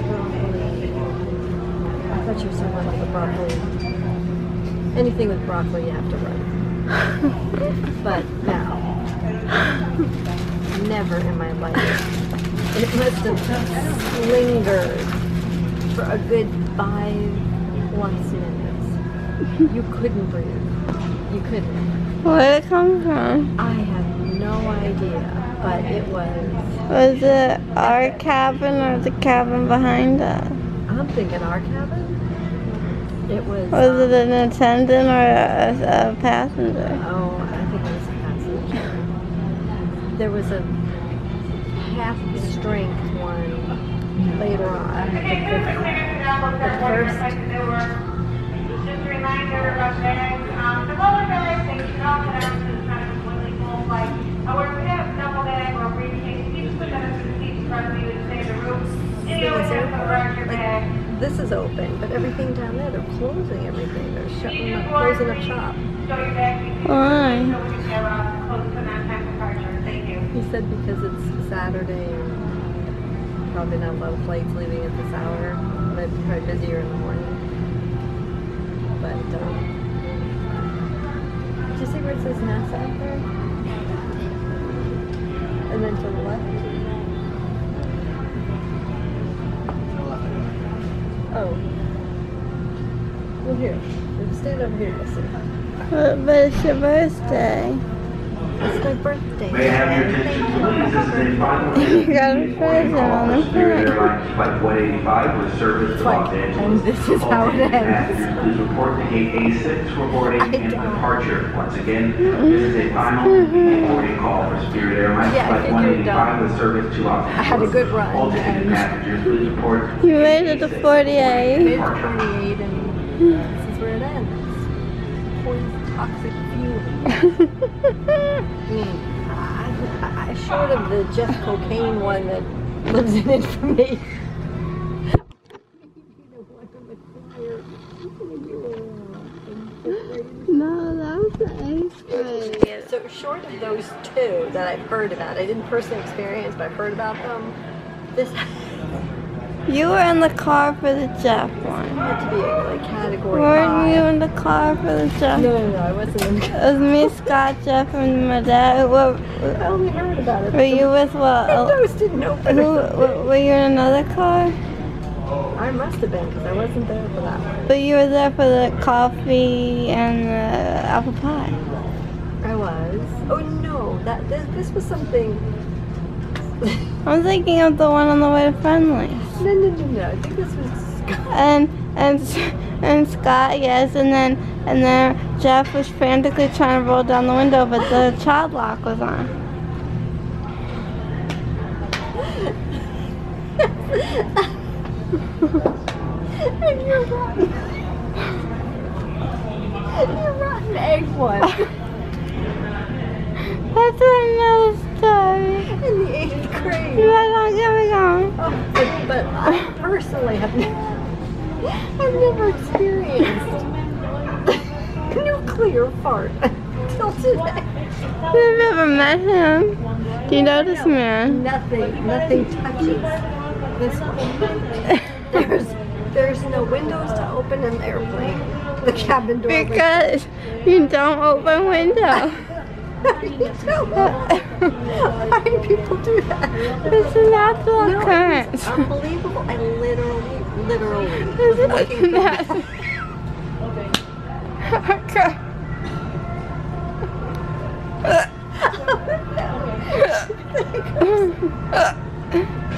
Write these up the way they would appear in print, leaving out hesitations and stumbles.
broccoli. I thought you were talking about the broccoli. Anything with broccoli you have to write. But now, never in my life. It must have lingered for a good 5+ minutes. You couldn't breathe. You couldn't. Where did it come from? I have no idea, but it was... Was it our cabin or the cabin behind us? I'm thinking our cabin. It was... Was it an attendant or a passenger? Oh, I think it was a passenger. There was a half-strength one later on. The first... Just a reminder about bags. The roller bags, they can all get out to the kind of completely full flight. However, we have a double bag or a briefcase. You just put that up to the seat in front of you and stay in the room. And you always have to around your bag. This is open, but everything down there, they're closing everything. They're shutting up, closing up shop. Why? He said because it's Saturday and probably not a lot of flights leaving at this hour. Might be probably busier in the morning. But, did you see where it says NASA out there? And then to the left? Oh. Well, here. Stand over here, you'll see. But it's your birthday. It's my birthday. May I have your attention, please? This is a final You got a present on the Spirit front. Airlines Flight 185 with service to Los Angeles. And this is how it ends. Passengers, please report to gate A6 for boarding and departure. Once again, this is a final boarding call for Spirit Airlines Yeah, I Flight figured, 185 with service to Los Angeles. I had a good run. All ticket passengers, please report. You made it to 48. Made it to 48 and this is where it ends. Poison toxic fuel. Short of the Jeff Cocaine one that lives in it for me. No, that was the 8th grade. So short of those two that I've heard about, I didn't personally experience, but I've heard about them. This You were in the car for the Jeff one. had to be like category Weren't 5. you in the car for the Jeff? No, I wasn't in the It was me, Scott, Jeff, and my dad. I only heard about it. Were you with what? Windows didn't open or something. Were you in another car? I must have been because I wasn't there for that one. But you were there for the coffee and the apple pie. I was. Oh no, this was something. I'm thinking of the one on the way to Friendly. No. I think this was. And Scott, yes, and then Jeff was frantically trying to roll down the window, but the child lock was on. And you're rotten. You're rotten egg one. That's another story. In the 8th grade. Don't get me going. Oh, but I personally have never experienced nuclear fart until today. You've never met him. Do you know this man? Nothing touches this one. There's no windows to open in the airplane. The cabin door. Because you don't open windows. How do people do that? It's a natural occurrence. It's unbelievable. I literally. It's a natural occurrence.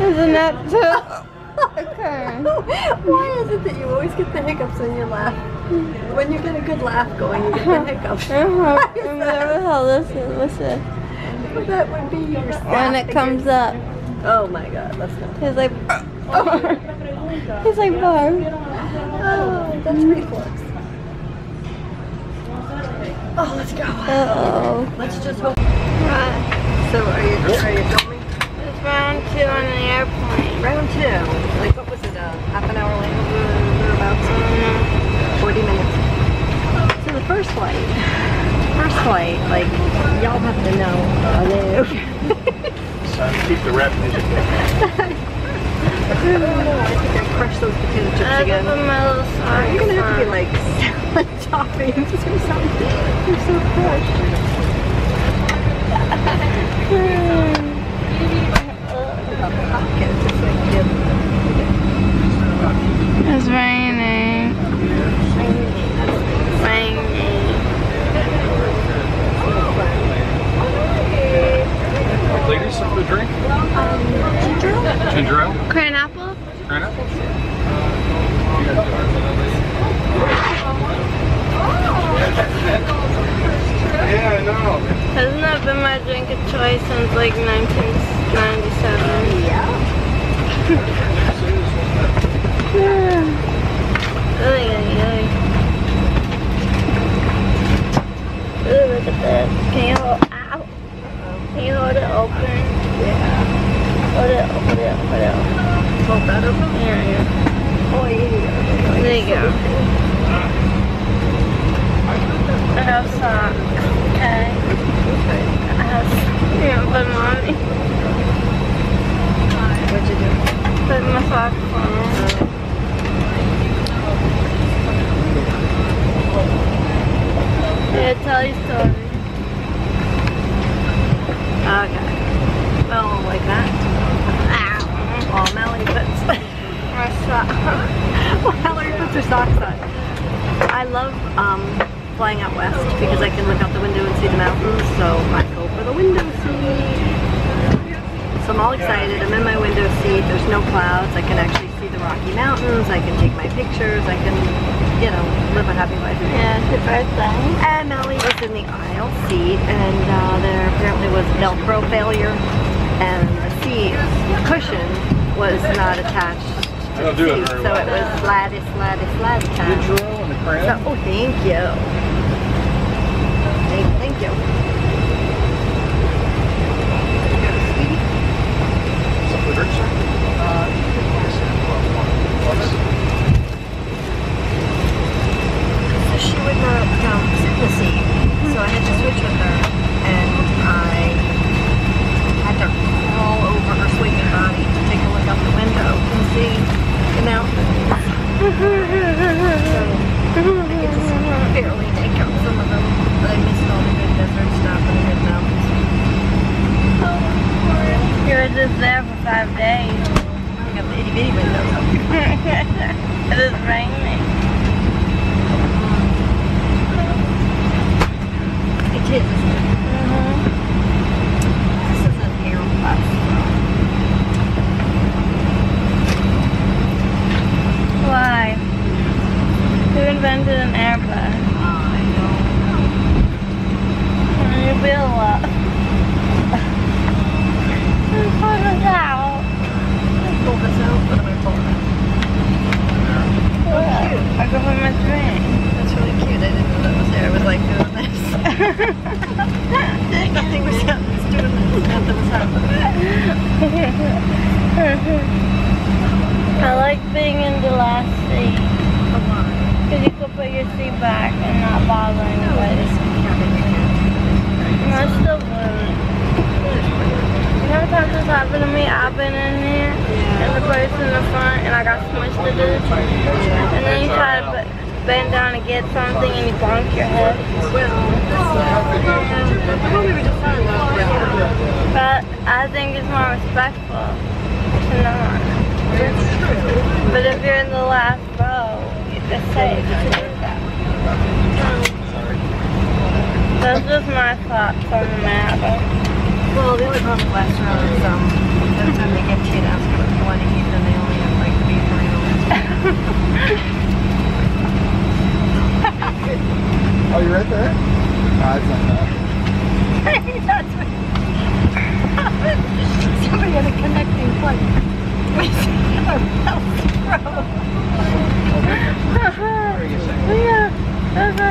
It's a natural occurrence. Why is it that you always get the hiccups when you laugh? When you get a good laugh going, you get the hiccups. Listen. Well, that would be your When it comes up. Oh my god, that's not. He's like, he's like Barb. Oh, that's reflex. Oh, let's go. Uh-oh. Let's just hope. Right. So, are you filming? It's round 2 on the airplane. Round 2. Like, what was it? Half an hour later, about 40 minutes. So the first flight, like, y'all have to know. Keep the rep music. I don't know. I think I again. Put my little socks You're gonna have to be on. like salad toppings or something. You're so crushed. It's raining. Raining. Ladies, something to drink? Ginger ale? Ginger ale? Cran apple? Cran apple? Yeah, I know. Hasn't that been my drink of choice since like 1997? Yeah. Ooh, look at this. Can you hold, ow. Can you hold it open? Yeah. Hold it, hold it, hold it. Hold that open? Yeah. Oh, yeah. There you go. I have socks. Okay. I have, yeah, but mommy. What'd you do? Put my socks on. Yeah, tell your story. Okay. Well, like that. Ow. Oh, Mallory puts My socks. well, Mallory puts her socks on. I love flying out west because I can look out the window and see the mountains. So I go for the window seat. So I'm all excited. I'm in my window seat. There's no clouds. I can actually see the Rocky Mountains. I can take my pictures. I can, you know, live a happy life. Yeah, it's your birthday. And Mallory was in the aisle seat, and there apparently was Velcro failure, and the seat cushion was not attached to the seat, so it was slatty time. Ginger ale and the cran? So, oh, thank you. Thank you. Something to drink, sir? So she would not sit in the seat, so I had to switch with her, and I had to crawl over her sleeping body to take a look out the window and see the mountains. So I could just barely make out some of them, but I missed all the good desert stuff and the good mountains. You were just there for 5 days. I got the itty bitty windows up here. It is raining. It is. This is an Airbus. Why? Who invented an Airbus? I know. You feel what? Pull this out. Pull this out. What am I pulling out? Oh, cute. I go for my drink. That's really cute. I didn't know that was there. I was like doing this. Nothing was happening. It's doing this. Nothing was happening. I like being in the last seat. Why? Because you can put your seat back and not bother anybody. No, it's still good. You know how this happened to me? I've been in here and the person in the front and I got smushed to this. And then you try to bend down and get something and you bonk your head. But I think it's more respectful to not. But if you're in the last row, it's safe to do that. That's just my thoughts on the matter. Well, the only problem with last round is by the time they get to you to ask what you want to eat, then they only have like beef burritos. Oh, you're right there? No, it's not that. That's what somebody had a connecting flight with a Velcro.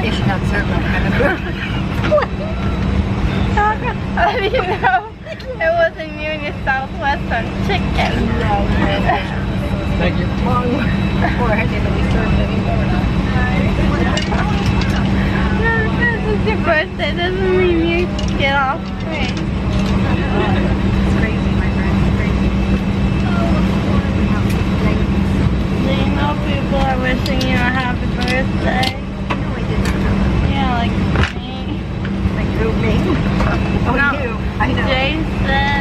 You should not serve that kind of food. How do you know it wasn't Union Southwestern chicken? No, Thank you. long forehead to be served anymore. No, because it's your birthday doesn't mean you get off free. It's crazy, my friend. It's crazy. Do you know people people are wishing you a happy birthday. No, I did not. Yeah, like me. Like who, me? Oh, No. you. I know. Jason.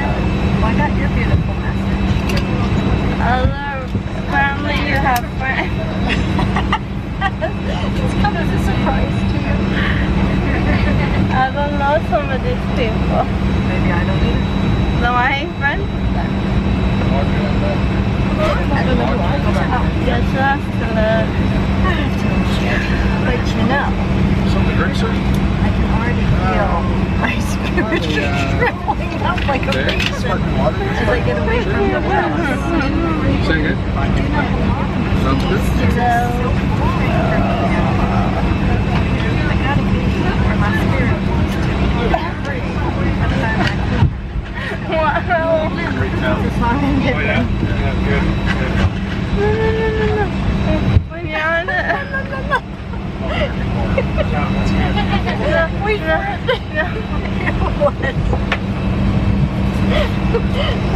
Well, I got your beautiful message. Other family, you have friends. It's come as a surprise to you. I don't know some of these people. Maybe I don't either. No, I ain't friends with them. I don't know who I am. Yes, that's good. But you know, Some of the drinks, sir? I can already feel my spirit shriveling up like a There, baby sparkling water. as I get away from the well. Say again. Sounds good. I gotta be where my spirit wants to be free. By the time I Wow. Great town. as long as I get Wait for it.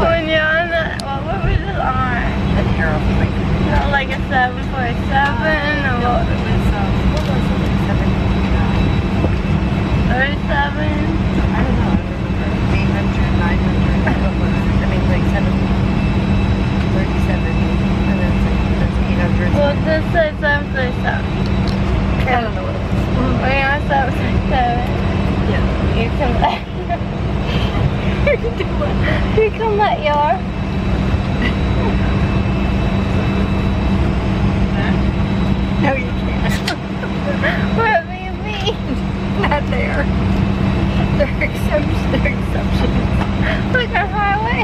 When you're on the, what were we just on? An aeroplane. No, like a 747 or what? It was, what was it? 37? I don't know. I remember 800, 900. What was it? I mean, like 37, and then that's 800. Well, this says 737. I don't know what it was. When you're on 737, Yeah. you can let, you can let your, No, you can't. wherever you be. Not there. There are exceptions. Like a highway.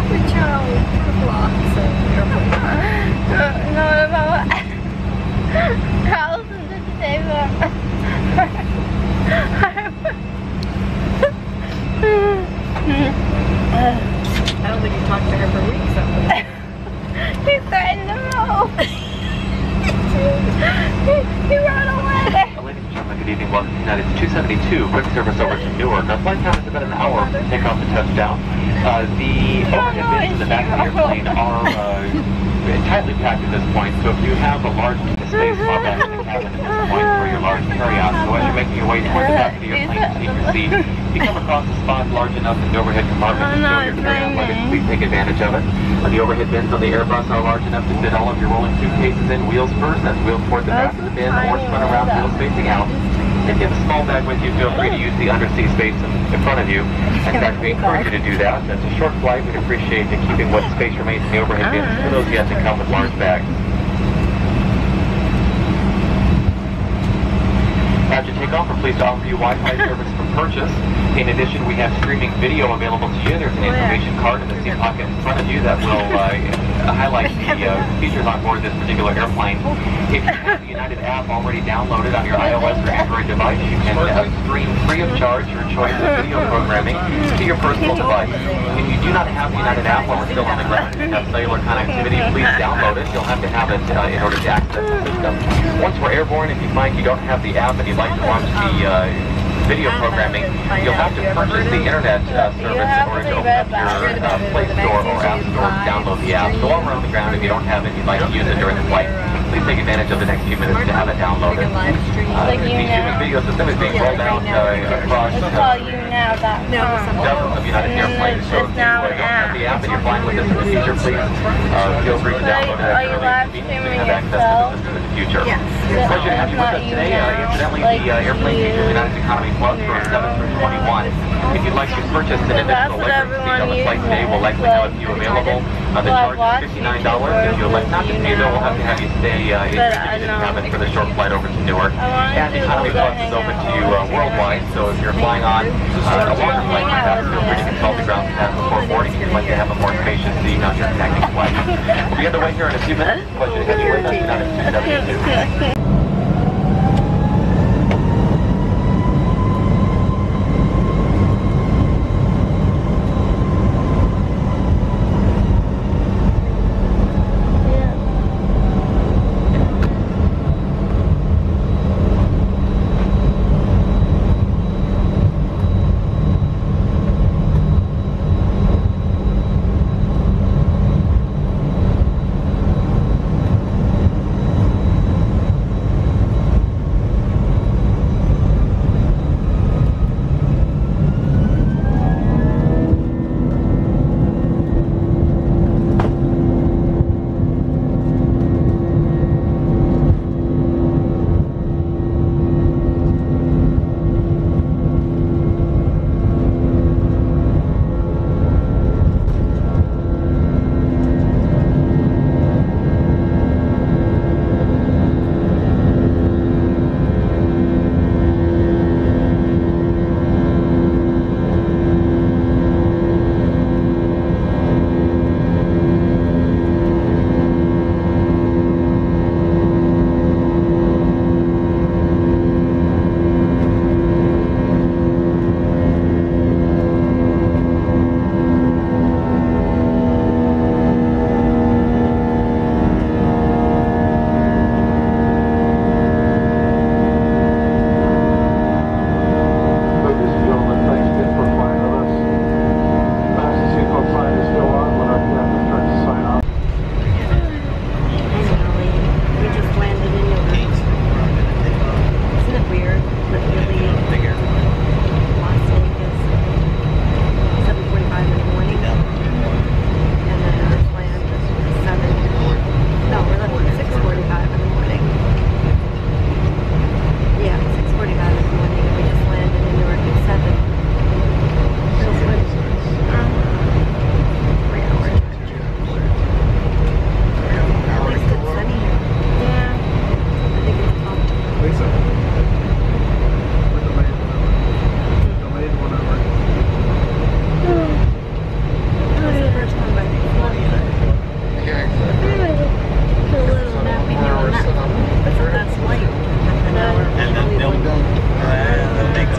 Which are all blocks of airplanes. No, about thousands of days. I don't think you talked to her for weeks after that. He threatened to roll. He ran away. Ladies and gentlemen, good evening. Welcome to United 272, quick service over to Newark. Our flight time is about an hour from takeoff and touchdown. The overhead bins in the back of the airplane are tightly packed at this point, so if you have a large space far back in the cabin at this point for your large carry-on, so as you're making your way toward the back of the airplane to take your seat, if you come across a spot large enough in the overhead compartment to store your carry-on luggage, please take advantage of it. The overhead bins on the Airbus are large enough to fit all of your rolling suitcases in wheels first, that's wheels toward the back of the bin, or spun around wheels facing out. If you have a small bag with you, feel free to use the underseat space in front of you. In fact, we encourage you to do that. That's a short flight. We'd appreciate you keeping what space remains in the overhead bins for those yet to come with large bags. As you take off, we're pleased to offer you Wi-Fi service for purchase. In addition, we have streaming video available to you. There's an information card in the seat pocket in front of you that will highlight the features on board this particular airplane. If you have the United app already downloaded on your iOS or Android device, you can stream free of charge your choice of video programming to your personal device. If you do not have the United app while we're still on the ground and have cellular connectivity, please download it. You'll have to have it in order to access the system. Once we're airborne, if you find you don't have the app and you'd like to watch the video programming, you'll have to purchase the internet service in order to open up your Play Store or App Store to download the app. So while we're on the ground, if you don't have it and you'd like to use it during the flight, please take advantage of the next few minutes to have it downloaded. The streaming video system is being rolled out across dozens of United airplanes. So if you don't have the app and you're flying with us in the future, please feel free to download it at your earliest convenience and have access to the system in the future. Pleasure to have you with us today. Incidentally, the airplane features United Economy Plus for 7 through 21. If you'd like to purchase an additional electric seat on the flight today, we'll likely have a few available. The charge is $59. If you'd like not to pay, though, we'll have to have you stay in your cabin for the short flight over to Newark. And Economy Plus is open to you worldwide, so if you're flying on a longer flight like that, feel free to consult the ground staff before boarding if you'd like to have a more spacious seat on your connecting flight. We'll be underway here in a few minutes. Pleasure to have you with us, United 272.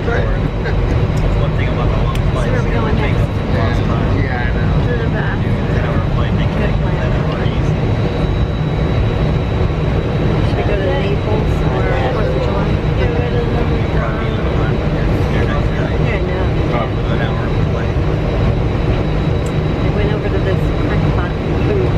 One thing about the long flights. So we're going next. Yeah, I know. To the bathroom. Good plan. Should we go to Naples or 4th of July? Get rid of them. Yeah, I know. An hour of flight. I went over to this crackpot food.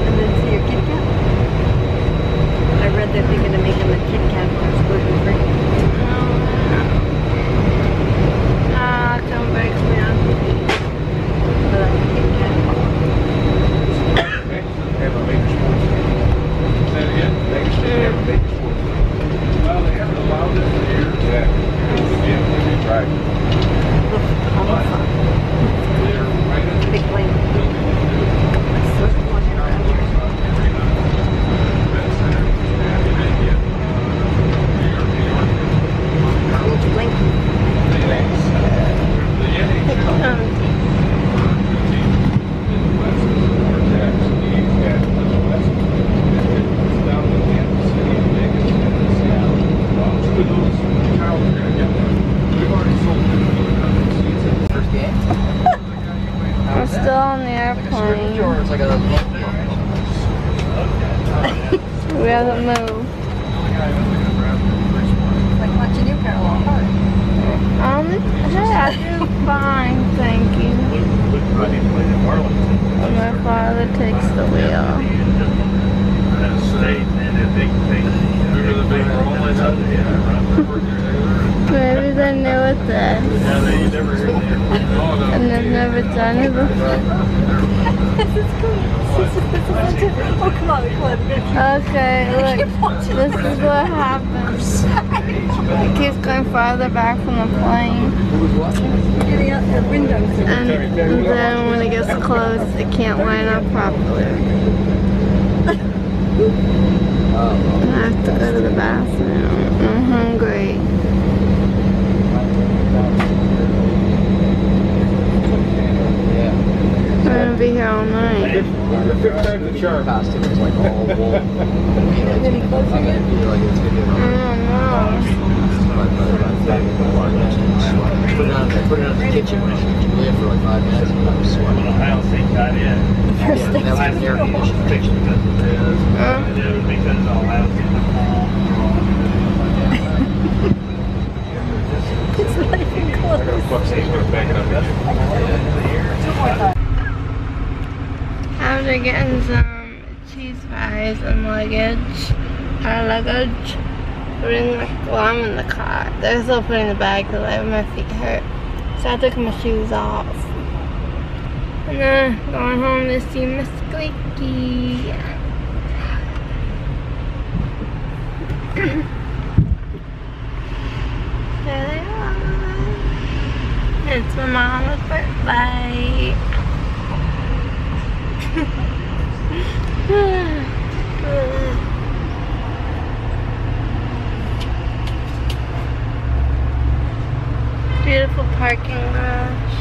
And then see your Kit Kat. I read that they're going to make them a Kit Kat that's gluten free. Don't break me up. But Kit Kat. Have a major sports. Say it again? Vegas doesn't have a major sports. Well, they haven't allowed it for years. Yeah, right. Big plane. So it's walking around here. Big plane. I'm still on the airplane. We haven't moved. Like watching you parallel park. Hey, I do fine, thank you. And my father takes the wheel. Maybe they knew it then. And they've never done it before. This is cool. Oh, come on, come on. Okay, look, this is what happens. It keeps going farther back from the plane. Getting out the windows. And then when it gets close, it can't line up properly. I have to go to the bathroom. I'm hungry. I'm gonna be here all night. The fifth time's the charm. Costume is like all wool. Any closer yet? I don't know. Put it on the kitchen. Live for like 5 minutes and I was sweating. I don't think that is. First thing. That was an air conditioning kitchen. Because it's all out in the fall. It's not even close. After getting some cheese fries and our luggage, I'm in the car. They're still putting the bag because my feet hurt. So I took my shoes off. And then going home to see Miss Squeaky. There they are. It's my mama's birthday. Beautiful parking garage.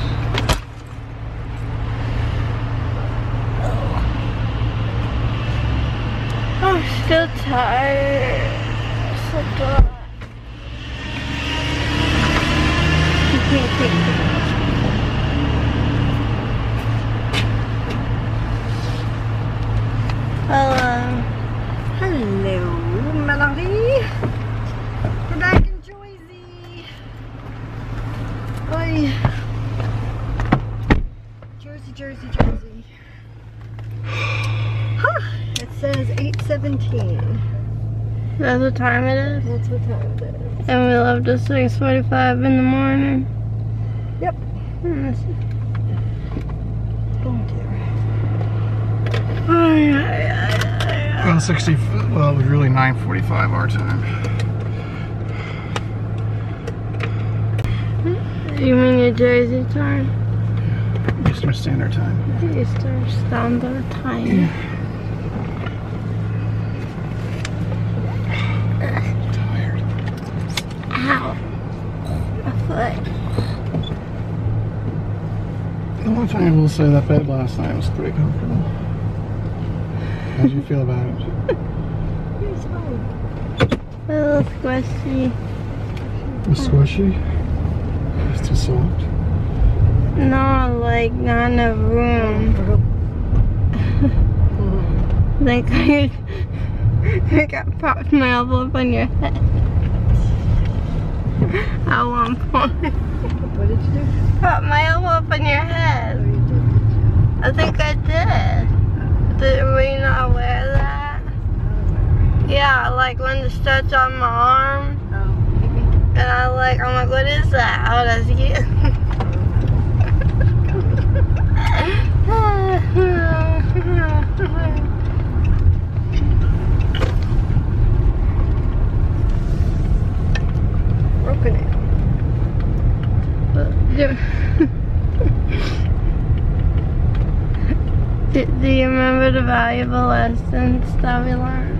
I'm still tired. So tired. Hello. Hello, Mallory. We're back in Jersey. Oi. Jersey, Jersey, Jersey. Huh. It says 8:17. That's what time it is? That's what time it is. And we left at 6:45 in the morning. Yep. Mm. Oh dear. Well, 60. Well, it was really 9:45 our time. You mean your Jersey time? Eastern Standard Time. Eastern Standard Time. Tired. Ow. My foot. thing I will say, that bed last night was pretty comfortable. How did you feel about it? A little squishy. It was squishy? It's too soft. No, like not in a room. Like I popped my elbow up on your head. At one point. What did you do? Pop my elbow up on your head. Oh, you did. I think I did. Were you not aware of that? Yeah, like when the stretch on my arm. Oh. And I'm like, what is that? Oh, that's you. Broken it. Do you remember the valuable lessons that we learned?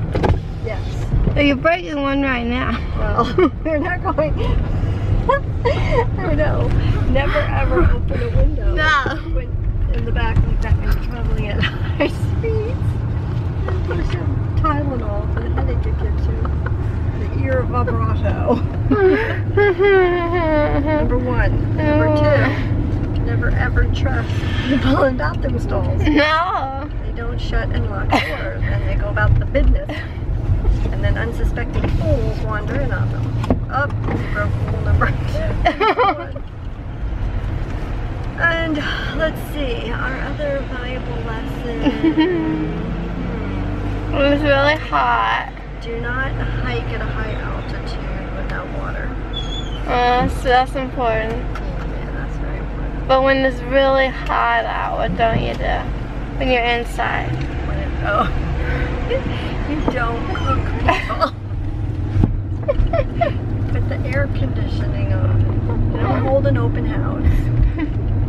Yes. Oh, you're breaking one right now. Well, we're not going. I know. Never ever open a window. No. When in the back like that when you're traveling at high speeds. And there's some Tylenol for the headache it gives you. The ear vibrato. Number one. Number two. Never ever trust people in bathroom stalls. No. They don't shut and lock doors, and they go about the business. And then unsuspecting fools wander in on them. Up, broke rule number 1. And let's see, our other valuable lesson. It was really hot. Do not hike at a high altitude without water. So that's important. Yeah, that's very important. But when it's really hot out, what don't you do? When you're inside. You don't cook people. Put the air conditioning on. You don't hold an open house.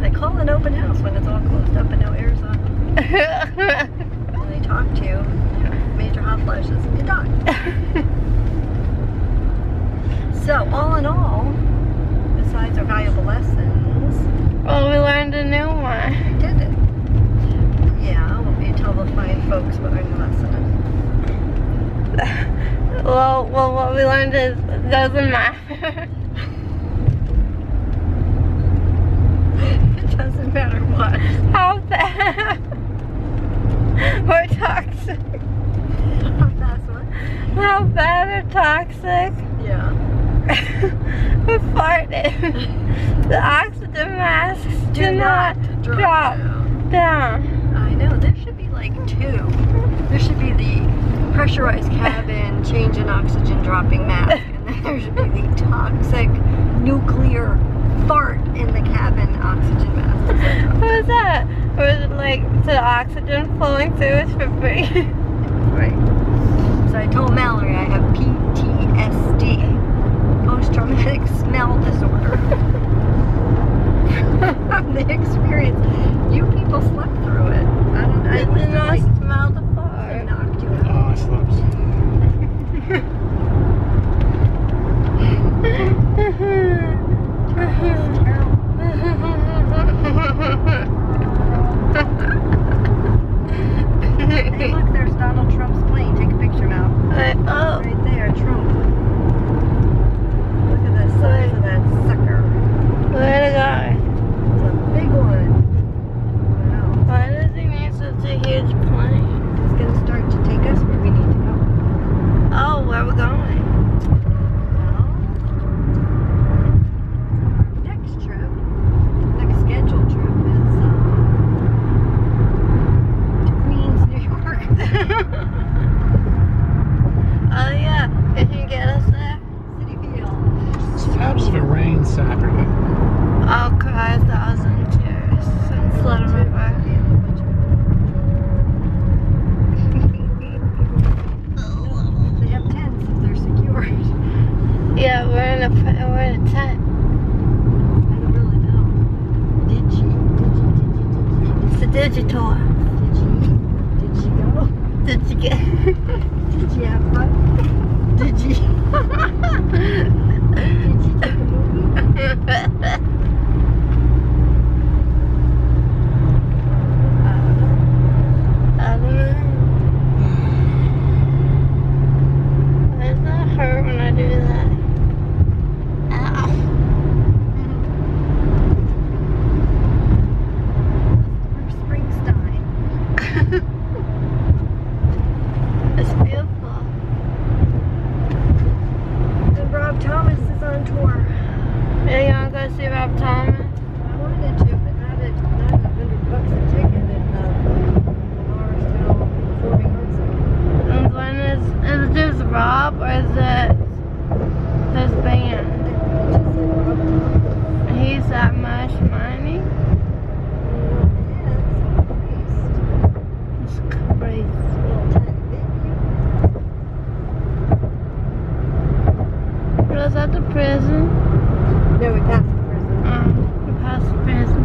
They call an open house when it's all closed up and no air's on. And they talk to you, major hot flashes, and you die. So, all in all, besides our valuable lessons, Well, we learned a new one. we did it. Yeah, we'll tell the fine folks what our new lesson is. Well, what we learned is it doesn't matter. It doesn't matter what. How bad or toxic. That's what? How bad or toxic Yeah. we farted. The oxygen masks do not drop down. I know, there should be like 2. There should be the pressurized cabin, change in oxygen dropping mask, and then there should be the toxic nuclear fart in the cabin oxygen mask. What was that? Or was it like the oxygen flowing through is for free? Right. So I told Mallory I have PTSD, post-traumatic smell disorder. From the experience. You people slept through it. I don't know. I did not smell the fart. It knocked you out. Oh, I slept. Hey, look, there's Donald Trump's plane. Take a picture now. Oh. Right there, Trump. Look at the size of that sucker. Where'd it go? It's a big one. Wow. Why does he need such a huge plane? It's going to start to take us where we need to go. Oh, where are we going? Well, next trip, next scheduled trip is to Queens, New York. Oh yeah, can you get us there? City Field. So what happens if it rains Saturday? I'll cry 1,000 tears and slow to my back. They have tents if they're secured. Yeah, we're in a tent. I don't really know. Digi. It's a digital. Did she go? Did you get? Did she have fun? Did she? Did she take a movie? up, Thomas? I wanted to, but not at $100 a ticket at Morristown Performing Arts Center. And when is this Rob or is it this band? He's that much money? It's crazy. Was that the prison? No, we passed the prison. Oh, we passed the prison.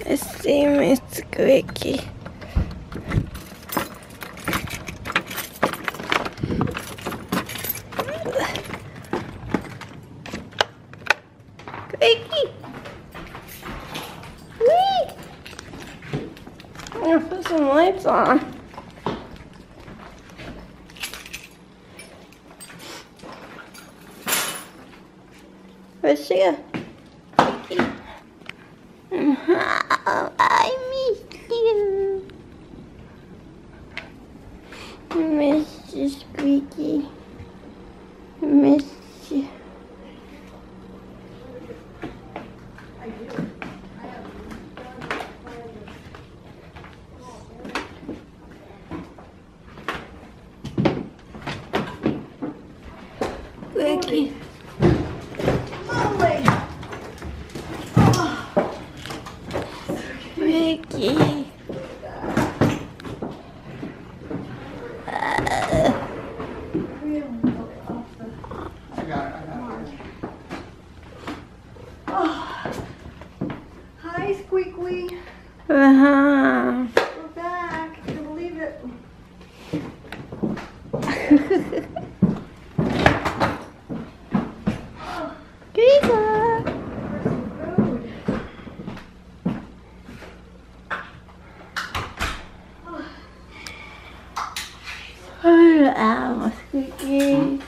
I see Mr. Squeaky. Squeaky! Whee! I'm gonna put some lights on. Where's she at? Squeaky. I missed you. Mr. Squeaky. I missed you. Squeaky. Squeaky. Hi, Squeaky. Uh-huh. We're back. I can't believe it. Pizza. Oh, ow, Squeaky.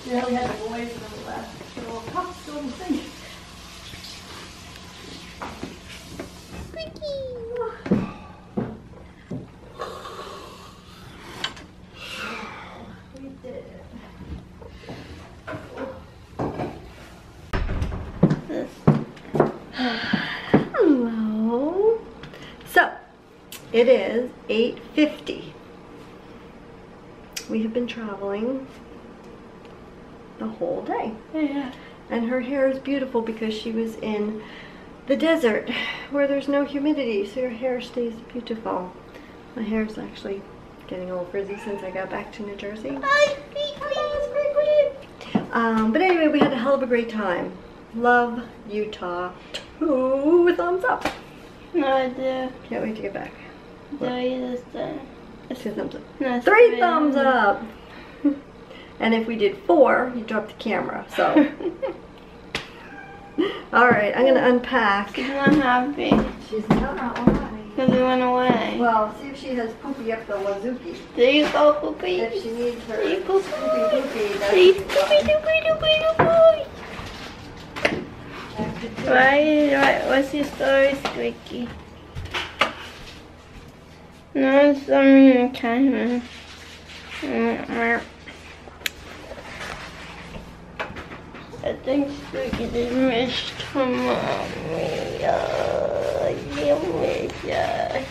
Yeah, we had the boys in the last little costume thing. We did it. Hello. So, it is 8:50. We have been traveling the whole day. Yeah. And her hair is beautiful because she was in the desert where there's no humidity, so her hair stays beautiful. My hair is actually getting a little frizzy since I got back to New Jersey. Hi, but anyway, we had a hell of a great time. Love Utah. 2 thumbs up. No idea. Can't wait to get back. Do you this thing? 2 thumbs up. No, 3 thumbs up. And if we did 4, you dropped the camera. So, all right, I'm gonna unpack. She's not happy. She's not. Why? Because we went away. Well, see if she has poopy up the wazuki. There you go, Poopy. If she needs her There you go, poopy, There you go, Right, what's your story, Squeaky? No, it's kind of. I think Squeaky just missed her mommy. You miss her.